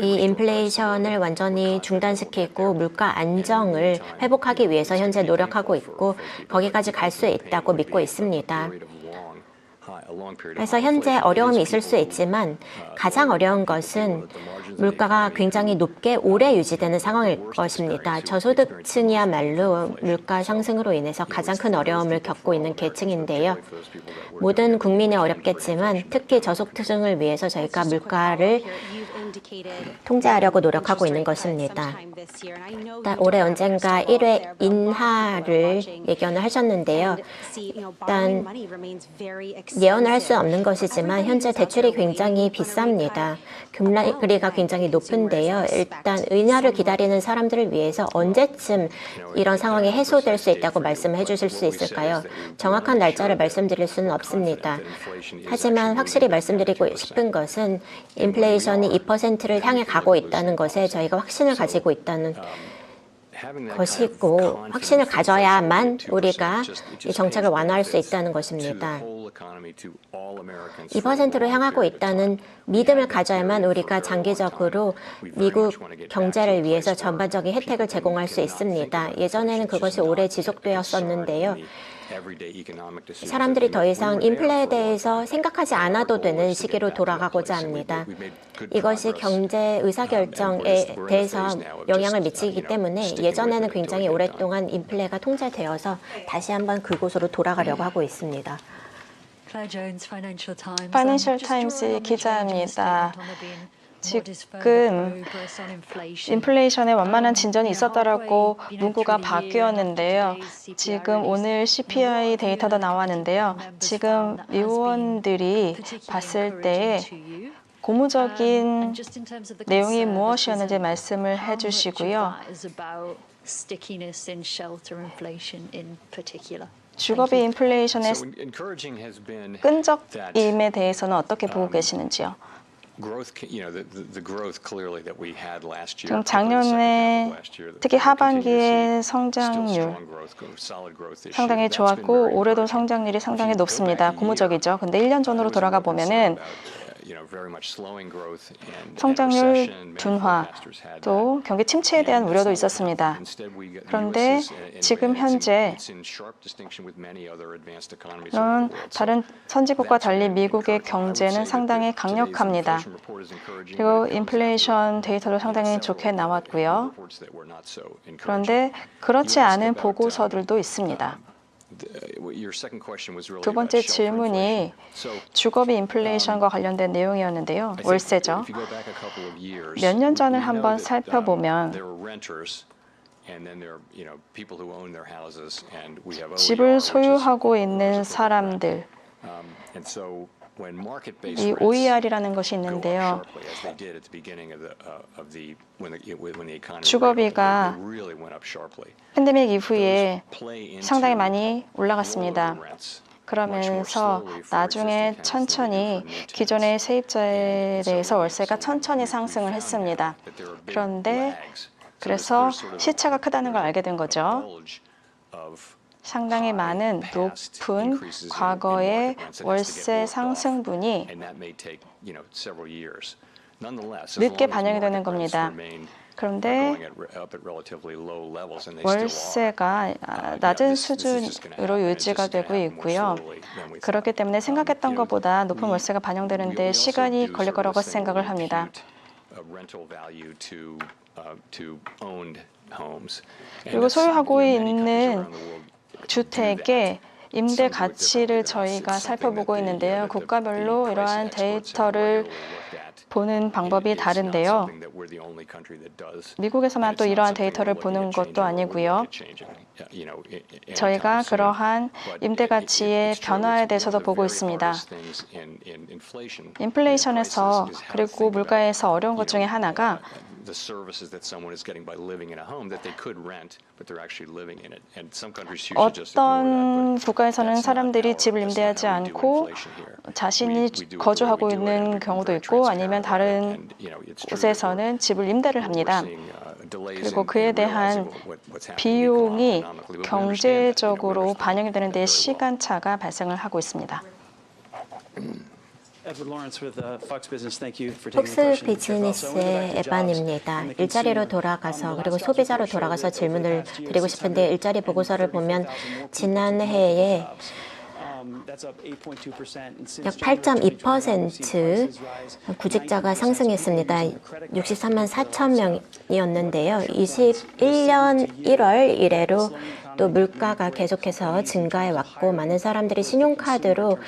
이 인플레이션을 완전히 중단시키고 물가 안정을 회복하기 위해서 현재 노력하고 있고 거기까지 갈 수 있다고 믿고 있습니다. 그래서 현재 어려움이 있을 수 있지만 가장 어려운 것은 물가가 굉장히 높게 오래 유지되는 상황일 것입니다. 저소득층이야말로 물가 상승으로 인해서 가장 큰 어려움을 겪고 있는 계층인데요. 모든 국민이 어렵겠지만 특히 저소득층을 위해서 저희가 물가를 통제하려고 노력하고 있는 것입니다. 일단 올해 언젠가 1회 인하를 예견을 하셨는데요. 일단 예언을 할 수 없는 것이지만 현재 대출이 굉장히 비쌉니다. 금리가 굉장히 높은데요. 일단 인하를 기다리는 사람들을 위해서 언제쯤 이런 상황이 해소될 수 있다고 말씀해 주실 수 있을까요? 정확한 날짜를 말씀드릴 수는 없습니다. 하지만 확실히 말씀드리고 싶은 것은 인플레이션이 2%를 향해 가고 있다는 것에 저희가 확신을 가지고 있다는 것이고 확신을 가져야만 우리가 이 정책을 완화할 수 있다는 것입니다. 2%로 향하고 있다는 믿음을 가져야만 우리가 장기적으로 미국 경제를 위해서 전반적인 혜택을 제공할 수 있습니다. 예전에는 그것이 오래 지속되었었는데요. 사람들이 더 이상 인플레에 대해서 생각하지 않아도 되는 시기로 돌아가고자 합니다. 이것이 경제 의사결정에 대해서 영향을 미치기 때문에 예전에는 굉장히 오랫동안 인플레가 통제되어서 다시 한번 그곳으로 돌아가려고 하고 있습니다. 파이낸셜 타임스 기자입니다. 지금 인플레이션에 완만한 진전이 있었다라고 문구가 바뀌었는데요. 지금 오늘 CPI 데이터도 나왔는데요. 지금 의원들이 봤을 때 고무적인 내용이 무엇이었는지 말씀을 해주시고요. 주거비 인플레이션의 끈적임에 대해서는 어떻게 보고 계시는지요? 지금 작년에 특히 하반기의 성장률 상당히 좋았고 올해도 성장률이 상당히 높습니다. 고무적이죠. 근데 1년 전으로 돌아가 보면은 성장률 둔화, 또 경기 침체에 대한 우려도 있었습니다. 그런데 지금 현재 다른 선진국과 달리 미국의 경제는 상당히 강력합니다. 그리고 인플레이션 데이터도 상당히 좋게 나왔고요. 그런데 그렇지 않은 보고서들도 있습니다. 두 번째 질문이 주거비 인플레이션과 관련된 내용이었는데요. 월세죠. 몇 년 전을 한번 살펴보면 집을 소유하고 있는 사람들, 이 OER이라는 것이 있는데요. 주거비가 팬데믹 이후에 상당히 많이 올라갔습니다. 그러면서 나중에 천천히 기존의 세입자에 대해서 월세가 천천히 상승을 했습니다. 그런데 그래서 시차가 크다는 걸 알게 된 거죠. 상당히 많은 높은 과거의 월세 상승분이 늦게 반영이 되는 겁니다. 그런데 월세가 낮은 수준으로 유지가 되고 있고요. 그렇기 때문에 생각했던 것보다 높은 월세가 반영되는 데 시간이 걸릴 거라고 생각을 합니다. 그리고 소유하고 있는 주택의 임대 가치를 저희가 살펴보고 있는데요. 국가별로 이러한 데이터를 보는 방법이 다른데요. 미국에서만 또 이러한 데이터를 보는 것도 아니고요. 저희가 그러한 임대 가치의 변화에 대해서도 보고 있습니다. 인플레이션에서 그리고 물가에서 어려운 것 중에 하나가 the services that someone is getting by living in a home that they could rent, but they're actually living in it. And some countries choose to just ignore 어떤 that. 국가에서는 사람들이 집을 임대하지 않고 자신이 거주하고 있는 경우도 있고 아니면 다른 곳에서는 집을 임대를 합니다. 그리고 그에 대한 비용이 경제적으로 반영이 되는 데 시간차가 발생을 하고 있습니다. 폭스 비즈니스의 에반입니다. 일자리로 돌아가서 그리고 소비자로 돌아가서 질문을 드리고 싶은데 일자리 보고서를 보면 지난해에 약 8.2% 구직자가 상승했습니다. 63만 4천 명이었는데요. 21년 1월 이래로 또 물가가 계속해서 증가해 왔고 많은 사람들이 신용카드로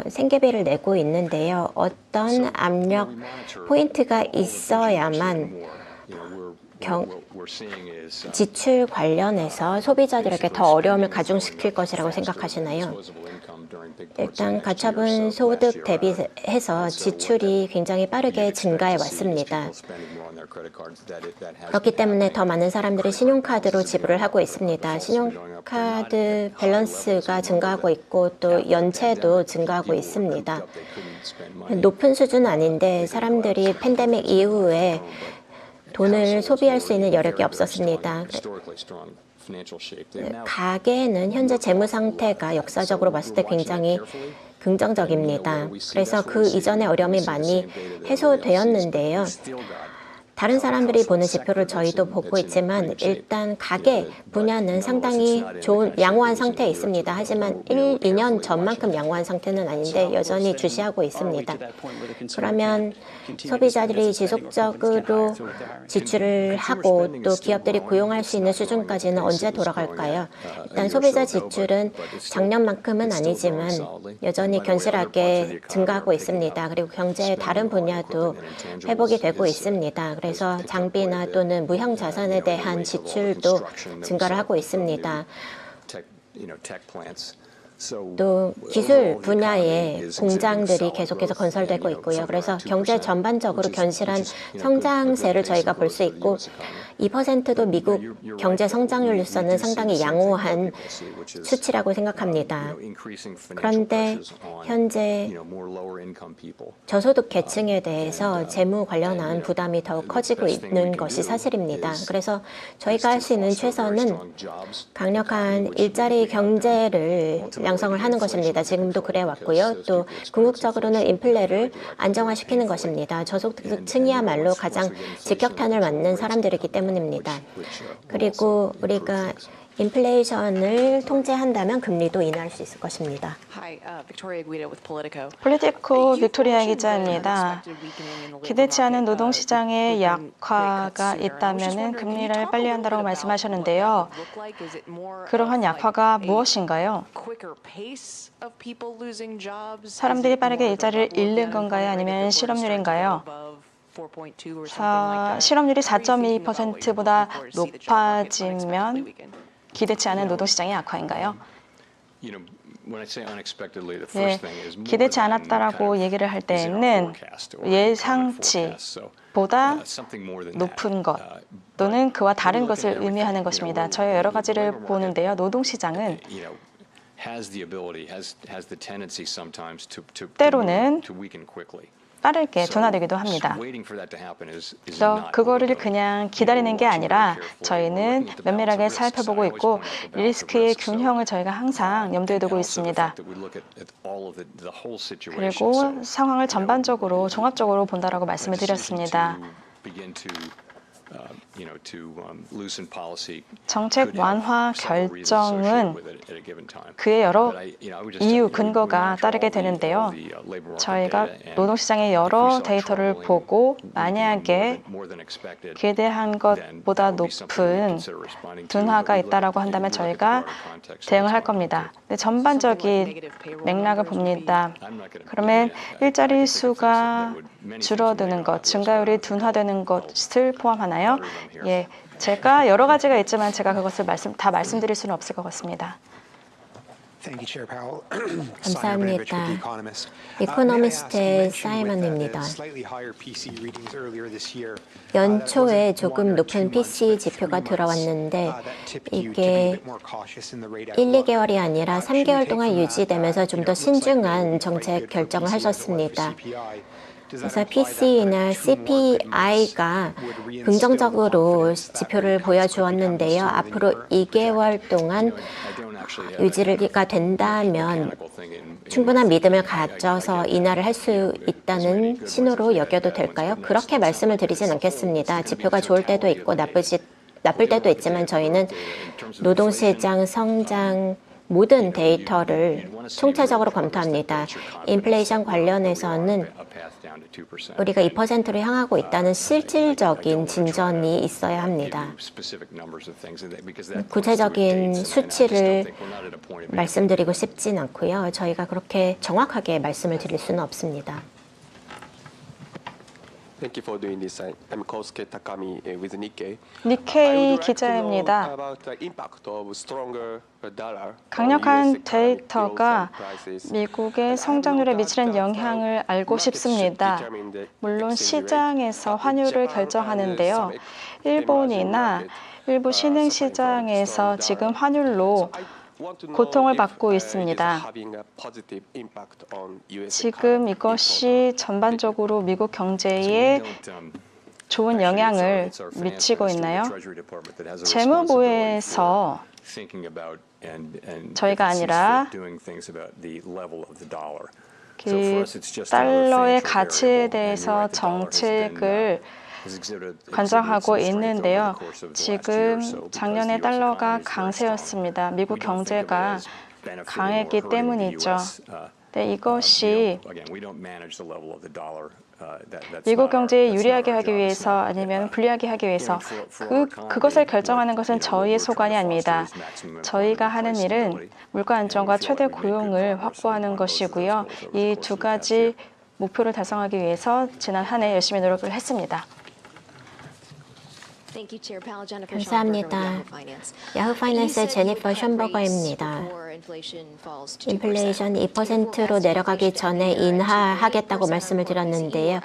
생계비를 내고 있는데요. 어떤 압력 포인트가 있어야만 지출 관련해서 소비자들에게 더 어려움을 가중시킬 것이라고 생각하시나요? 일단 가처분 소득 대비해서 지출이 굉장히 빠르게 증가해 왔습니다. 그렇기 때문에 더 많은 사람들이 신용카드로 지불을 하고 있습니다. 신용카드 밸런스가 증가하고 있고 또 연체도 증가하고 있습니다. 높은 수준은 아닌데 사람들이 팬데믹 이후에 돈을 소비할 수 있는 여력이 없었습니다. 가계는 현재 재무 상태가 역사적으로 봤을 때 굉장히 긍정적입니다. 그래서 그 이전의 어려움이 많이 해소되었는데요. 다른 사람들이 보는 지표를 저희도 보고 있지만 일단 가계 분야는 상당히 좋은 양호한 상태에 있습니다. 하지만 1, 2년 전만큼 양호한 상태는 아닌데 여전히 주시하고 있습니다. 그러면 소비자들이 지속적으로 지출을 하고 또 기업들이 고용할 수 있는 수준까지는 언제 돌아갈까요? 일단 소비자 지출은 작년만큼은 아니지만 여전히 견실하게 증가하고 있습니다. 그리고 경제의 다른 분야도 회복이 되고 있습니다. 그래서 장비나 또는 무형 자산에 대한 지출도 증가를 하고 있습니다. 또 기술 분야의 공장들이 계속해서 건설되고 있고요. 그래서 경제 전반적으로 견실한 성장세를 저희가 볼 수 있고 2%도 미국 경제 성장률로서는 상당히 양호한 수치라고 생각합니다. 그런데 현재 저소득 계층에 대해서 재무 관련한 부담이 더욱 커지고 있는 것이 사실입니다. 그래서 저희가 할 수 있는 최선은 강력한 일자리 경제를 양성을 하는 것입니다. 지금도 그래 왔고요. 또 궁극적으로는 인플레를 안정화시키는 것입니다. 저소득층이야말로 가장 직격탄을 맞는 사람들이기 때문입니다. 그리고 우리가 인플레이션을 통제한다면 금리도 인하할 수 있을 것입니다. 폴리티코 빅토리아 기자입니다. 기대치 않은 노동시장의 약화가 있다면 금리를 빨리 한다고 말씀하셨는데요. 그러한 약화가 무엇인가요? 사람들이 빠르게 일자리를 잃는 건가요? 아니면 실업률인가요? 실업률이 4.2%보다 높아지면 기대치 않은 노동시장의 약화인가요? 네, 기대치 않았다라고 얘기를 할 때에는 예상치보다 높은 것 또는 그와 다른 것을 의미하는 것입니다. 저희 여러 가지를 보는데요. 노동시장은 때로는 빠르게 둔화되기도 합니다. 그래서 그거를 그냥 기다리는 게 아니라 저희는 면밀하게 살펴보고 있고 리스크의 균형을 저희가 항상 염두에 두고 있습니다. 그리고 상황을 전반적으로 종합적으로 본다라고 말씀을 드렸습니다. 정책 완화 결정은 그의 여러 이유, 근거가 따르게 되는데요. 저희가 노동시장의 여러 데이터를 보고 만약에 기대한 것보다 높은 둔화가 있다고 한다면 저희가 대응을 할 겁니다. 근데 전반적인 맥락을 봅니다. 그러면 일자리 수가 줄어드는 것, 증가율이 둔화되는 것을 포함하나요? 예, 제가 여러 가지가 있지만 제가 그것을 다 말씀드릴 수는 없을 것 같습니다. 감사합니다. 이코노미스트의 사이먼입니다. 연초에 조금 높은 PC 지표가 들어왔는데 이게 1, 2개월이 아니라 3개월 동안 유지되면서 좀 더 신중한 정책 결정을 하셨습니다. 그래서 PC나 CPI가 긍정적으로 지표를 보여주었는데요. 앞으로 2개월 동안 유지가 된다면 충분한 믿음을 가져서 인하를 할 수 있다는 신호로 여겨도 될까요? 그렇게 말씀을 드리진 않겠습니다. 지표가 좋을 때도 있고 나쁠 때도 있지만 저희는 노동시장 성장 모든 데이터를 총체적으로 검토합니다. 인플레이션 관련해서는 우리가 2%로 향하고 있다는 실질적인 진전이 있어야 합니다. 구체적인 수치를 말씀드리고 싶진 않고요. 저희가 그렇게 정확하게 말씀을 드릴 수는 없습니다. Thank you for doing this. I'm Kosuke Takami with Nikkei. 니케이 기자입니다. 강력한 데이터가 미국의 성장률에 미치는 영향을 알고 싶습니다. 물론 시장에서 환율을 결정하는데요. 일본이나 일부 신흥시장에서 지금 환율로 고통을 받고 있습니다. 지금 이것이 전반적으로 미국 경제에 좋은 영향을 미치고 있나요? 재무부에서 저희가 아니라 그 달러의 가치에 대해서 정책을 관장하고 있는데요. 지금 작년에 달러가 강세였습니다. 미국 경제가 강했기 때문이죠. 네, 이것이 미국 경제에 유리하게 하기 위해서 아니면 불리하게 하기 위해서 그것을 결정하는 것은 저희의 소관이 아닙니다. 저희가 하는 일은 물가 안정과 최대 고용을 확보하는 것이고요. 이 두 가지 목표를 달성하기 위해서 지난 한 해 열심히 노력을 했습니다. 감사합니다. 야후 파이낸스의 제니퍼 션버거입니다. 인플레이션이 2%로 내려가기 전에 인하하겠다고 말씀을 드렸는데요.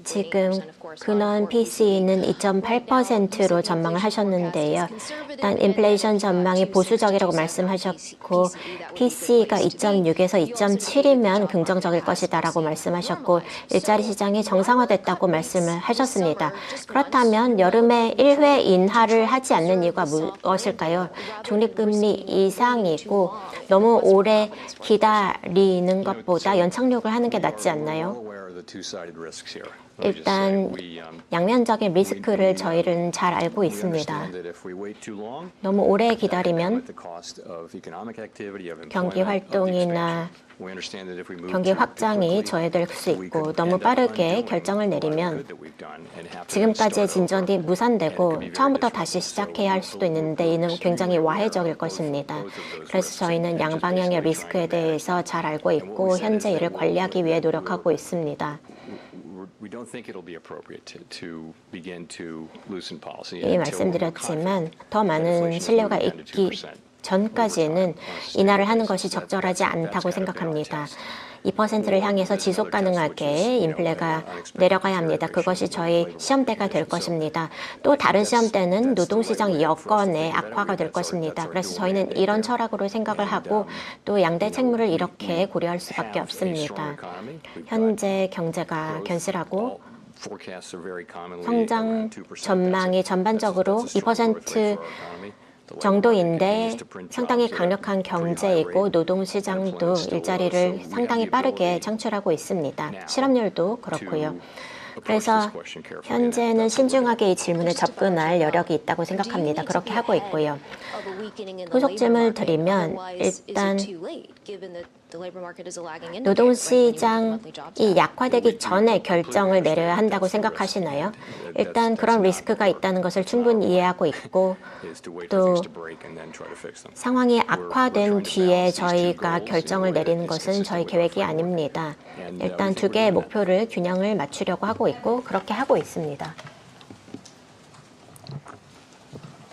지금 근원 PC는 2.8%로 전망을 하셨는데요. 일단 인플레이션 전망이 보수적이라고 말씀하셨고 PC가 2.6에서 2.7이면 긍정적일 것이다라고 말씀하셨고 일자리 시장이 정상화됐다고 말씀을 하셨습니다. 그렇다면 여름에 1회 인하를 하지 않는 이유가 무엇일까요? 중립금리 이상이고 너무 오래 기다리는 것보다 연착륙을 하는 게 낫지 않나요? 일단 양면적인 리스크를 저희는 잘 알고 있습니다. 너무 오래 기다리면 경기 활동이나 경기 확장이 저해될 수 있고 너무 빠르게 결정을 내리면 지금까지의 진전이 무산되고 처음부터 다시 시작해야 할 수도 있는데 이는 굉장히 와해적일 것입니다. 그래서 저희는 양방향의 리스크에 대해서 잘 알고 있고 현재 이를 관리하기 위해 노력하고 있습니다. 이미 말씀드렸지만 더 많은 신뢰가 있기 전까지는 인하를 하는 것이 적절하지 않다고 생각합니다. 2%를 향해서 지속 가능하게 인플레가 내려가야 합니다. 그것이 저희 시험대가 될 것입니다. 또 다른 시험대는 노동시장 여건의 악화가 될 것입니다. 그래서 저희는 이런 철학으로 생각을 하고 또 양대 책무를 이렇게 고려할 수밖에 없습니다. 현재 경제가 견실하고 성장 전망이 전반적으로 2% 정도인데 상당히 강력한 경제이고 노동시장도 일자리를 상당히 빠르게 창출하고 있습니다. 실업률도 그렇고요. 그래서 현재는 신중하게 이 질문에 접근할 여력이 있다고 생각합니다. 그렇게 하고 있고요. 후속 질문을 드리면 일단 노동시장이 약화되기 전에 결정을 내려야 한다고 생각하시나요? 일단 그런 리스크가 있다는 것을 충분히 이해하고 있고 또 상황이 악화된 뒤에 저희가 결정을 내리는 것은 저희 계획이 아닙니다. 일단 두 개의 목표를 균형을 맞추려고 하고 있고 그렇게 하고 있습니다.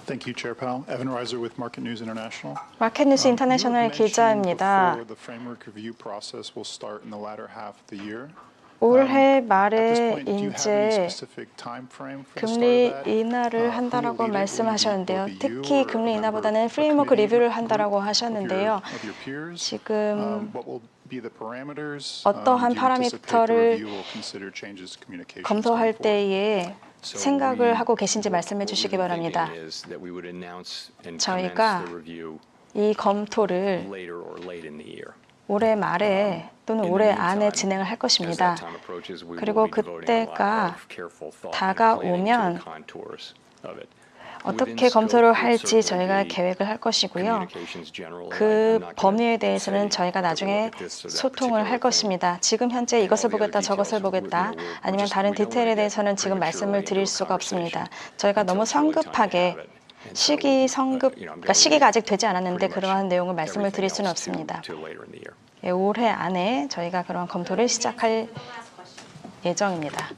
Thank you, Chair Powell. Evan Reiser with Market News International. 마켓뉴스 인터내셔널 기자입니다. The framework review process will start in the latter half of the year. 올해 At this 말에 point, do you have any 이제 specific time frame for the 금리 start of that? 인하를 Who 한다라고 will lead it? Will 말씀하셨는데요. it be you 특히 or a 금리 member 인하보다는 of the 프레임워크 committee 리뷰를 group 한다라고 of 하셨는데요. your peers? 지금 What will be the parameters? 어떠한 Do you anticipate the 파라미터를 review will consider changes to communications 검토할 going forward? 때에 생각을 하고 계신지 말씀해 주시기 바랍니다. 저희가 이 검토를 올해 말에 또는 올해 안에 진행을 할 것입니다. 그리고 그때가 다가오면 어떻게 검토를 할지 저희가 계획을 할 것이고요. 그 범위에 대해서는 저희가 나중에 소통을 할 것입니다. 지금 현재 이것을 보겠다, 저것을 보겠다, 아니면 다른 디테일에 대해서는 지금 말씀을 드릴 수가 없습니다. 저희가 너무 성급하게 시기가 아직 되지 않았는데 그러한 내용을 말씀을 드릴 수는 없습니다. 예, 올해 안에 저희가 그런 검토를 시작할 예정입니다.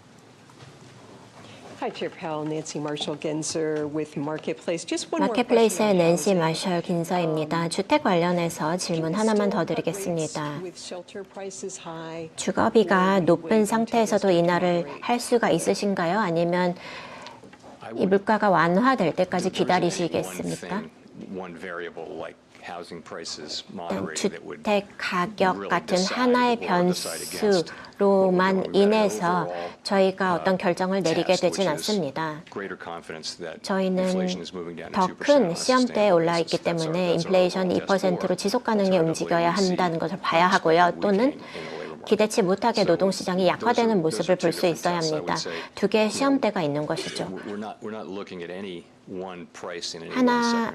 Hi, Chair Powell, Nancy Marshall Genzer with Marketplace. Just one more 마켓플레이스의 question on 낸시 housing. 마셜 긴서입니다. 주택 관련해서 질문 하나만 더 드리겠습니다. With shelter prices high, 주거비가 높은 상태에서도 인하를 할 수가 있으신가요? 아니면 이 물가가 완화될 때까지 기다리시겠습니까? 일단 주택 가격 같은 하나의 변수로만 인해서 저희가 어떤 결정을 내리게 되진 않습니다. 저희는 더 큰 시험대에 올라 있기 때문에 인플레이션이 2%로 지속 가능에 움직여야 한다는 것을 봐야 하고요. 또는 기대치 못하게 노동시장이 약화되는 모습을 볼 수 있어야 합니다. 두 개의 시험대가 있는 것이죠. 하나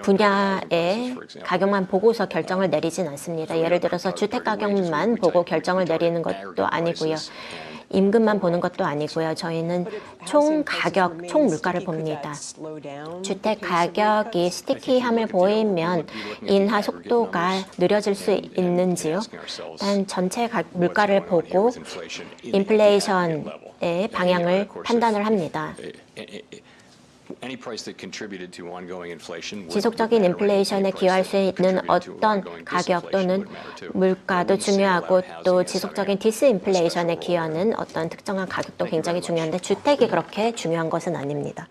분야의 가격만 보고서 결정을 내리진 않습니다. 예를 들어서 주택 가격만 보고 결정을 내리는 것도 아니고요. 임금만 보는 것도 아니고요. 저희는 총 가격, 총 물가를 봅니다. 주택 가격이 스티키함을 보이면 인하 속도가 느려질 수 있는지요? 일단 전체 물가를 보고 인플레이션의 방향을 판단을 합니다. 지속적인 인플레이션에 기여할 수 있는 어떤 가격 또는 물가도 중요하고 또 지속적인 디스인플레이션에 기여하는 어떤 특정한 가격도 굉장히 중요한데 주택이 그렇게 중요한 것은 아닙니다.